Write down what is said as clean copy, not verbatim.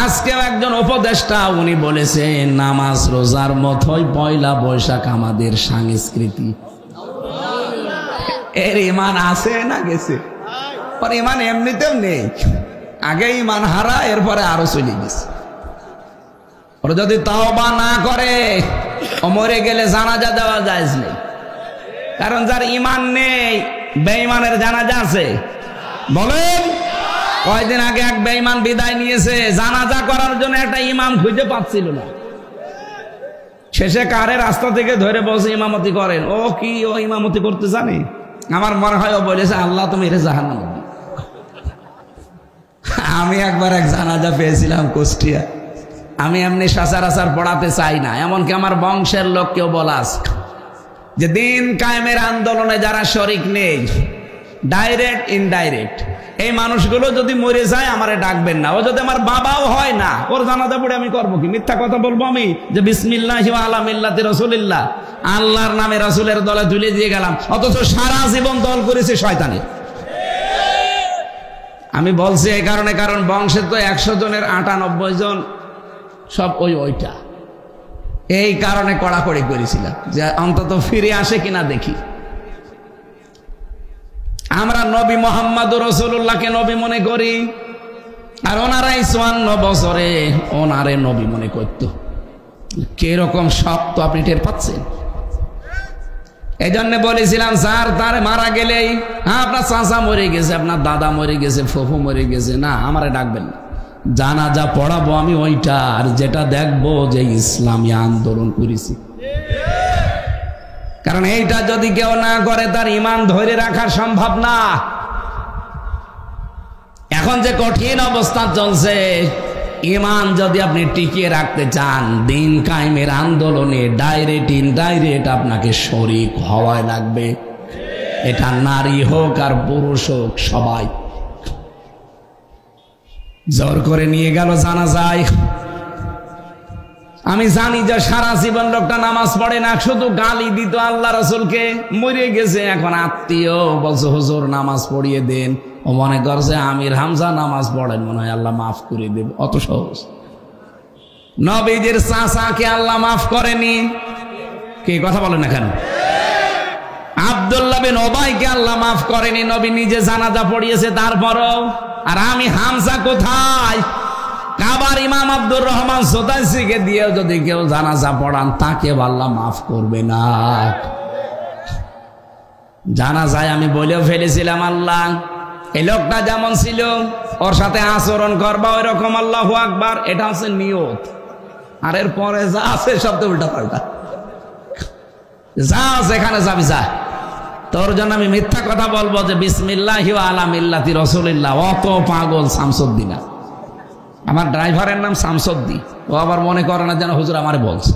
আজকেও একজন উপদেষ্টা উনি বলেছেন নামাজ রোজার মতোই পয়লা বৈশাখ আমাদের সংস্কৃতি। এর ইমান আছে না গেছে? পর ইমান এমনিতেও নেই, আগে ইমান হারা, এরপরে আরো চলে গেছে। ওরা যদি তওবা না করে ও মরে গেলে জানাজা দেওয়া জায়েজ নেই। কারণ যার ইমান নেই বেঈমানের জানাজা আছে? বলেন। কয়দিন আগে এক বেঈমান বিদায় নিয়েছে, জানাজা করার জন্য একটা ইমাম খুঁজে পাচ্ছিল না। শেষে কারে রাস্তা থেকে ধরে বসে ইমামতি করেন। ও কি ও ইমামতি করতে জানে? আমার মনে হয় ও বলেছে আল্লাহ তুমি এর জাহান্নামে দাও। আমি একবার এক জানাজা পেয়েছিলাম কুষ্টিয়া। আমি এমনি সচরাচর পড়াতে চাই না, এমনকি আমার বংশের লোক কেউ বলাস যে দিন কায়েমের আন্দোলনে যারা শরিক নেই, ডাইরেক্ট ইনডাইরেক্ট, এই মানুষগুলো যদি মরে যায় আমারে ডাকবেন না। ও যদি আমার বাবাও হয় না, ওর জানাজা পড়ে আমি করবো কি? মিথ্যা কথা বলবো আমি যে বিসমিল্লাহি ওয়া আলা মিল্লাতি রাসূলিল্লাহ, আল্লাহর নামে রাসূলের দলে তুলে দিয়ে গেলাম, অথচ সারা জীবন দল করেছে শয়তানের। আমি বলছি এই কারণে, কারণ বংশের তো 100 জনের 98 জন সব ওইটা। এই কারণে কড়াকড়ি করেছিলাম যে অন্তত ফিরে আসে কিনা দেখি। আমরা নবী মুহাম্মদুর রাসূলুল্লাহকে নবী মনে করি, আর ওনারা 54 বছরে ওনারে নবী মনে করত। কিরকম শক্ত আপনি টের পাচ্ছেন? এই জন্য বলেছিলাম স্যার তার মারা গেলেই, হ্যাঁ আপনার চাচা মরে গেছে, আপনার দাদা মরে গেছে, ফুফু মরে গেছে, না আমারে ডাকবেন না। জানাজা পড়াবো আমি ওইটা, আর যেটা দেখবো যে ইসলামী আন্দোলন করেছি। কারণ এইটা যদি কেউ না করে তার ইমান ধরে রাখা সম্ভব না। এখন যে কঠিন অবস্থা চলছে, ইমান যদি আপনি টিকিয়ে রাখতে চান, দিন কায়েমের আন্দোলনে ডাইরেক্ট ইনডাইরেক্ট আপনাকে শরীক হওয়াই লাগবে। এটা নারী হোক আর পুরুষ হোক, সবাই। জোর করে নিয়ে গেল জানাজায়। আমি জানি যে সারা জীবন লোকটা নামাজ পড়ে না, শুধু গালি দিত আল্লাহ রাসূলকে, মরে গেছে। এখন আত্মীয় বলছে হুজুর নামাজ পড়িয়ে দেন। ও মনে করছে আমির হামজা নামাজ পড়েন, মনে হয় আল্লাহ মাফ করে দেবে। অত সহজ। নবীজির চাচাকে আল্লাহ মাফ করেনি। কি কথা বলেন না কেন? আব্দুল্লাহ বিন উবাইকে আল্লাহ মাফ করেনি, নবী নিজে জানাজা পড়িয়েছে তারপরও। আর আমি হামজা কোথায়? কাবার ইমাম আব্দুর রহমান সোতাইসিকে দিয়েও যদি কেউ জানাজা পড়ান, তাকে আল্লাহ মাফ করবে না। জানাজায় আমি বলেও ফেলেছিলাম আল্লাহ এই লোকটা যেমন ছিল ওর সাথে আচরণ করবা ওই রকম, আল্লাহু আকবার। এটা হচ্ছে নিয়ত। আর এর পরে যা আছে সব তো উল্টা পাল্টা। যা সেখানে যাবি যা। তোর জন্য আমি মিথ্যা কথা বলবো যে বিসমিল্লাহি ওয়া আলা মিল্লাতি রাসূলিল্লাহ। অত পাগল শামসুদ্দিন। আমার ড্রাইভারের নাম শামসুদ্দিন। ও আবার মনে করে না যেন হুজুর আমারে বলছে।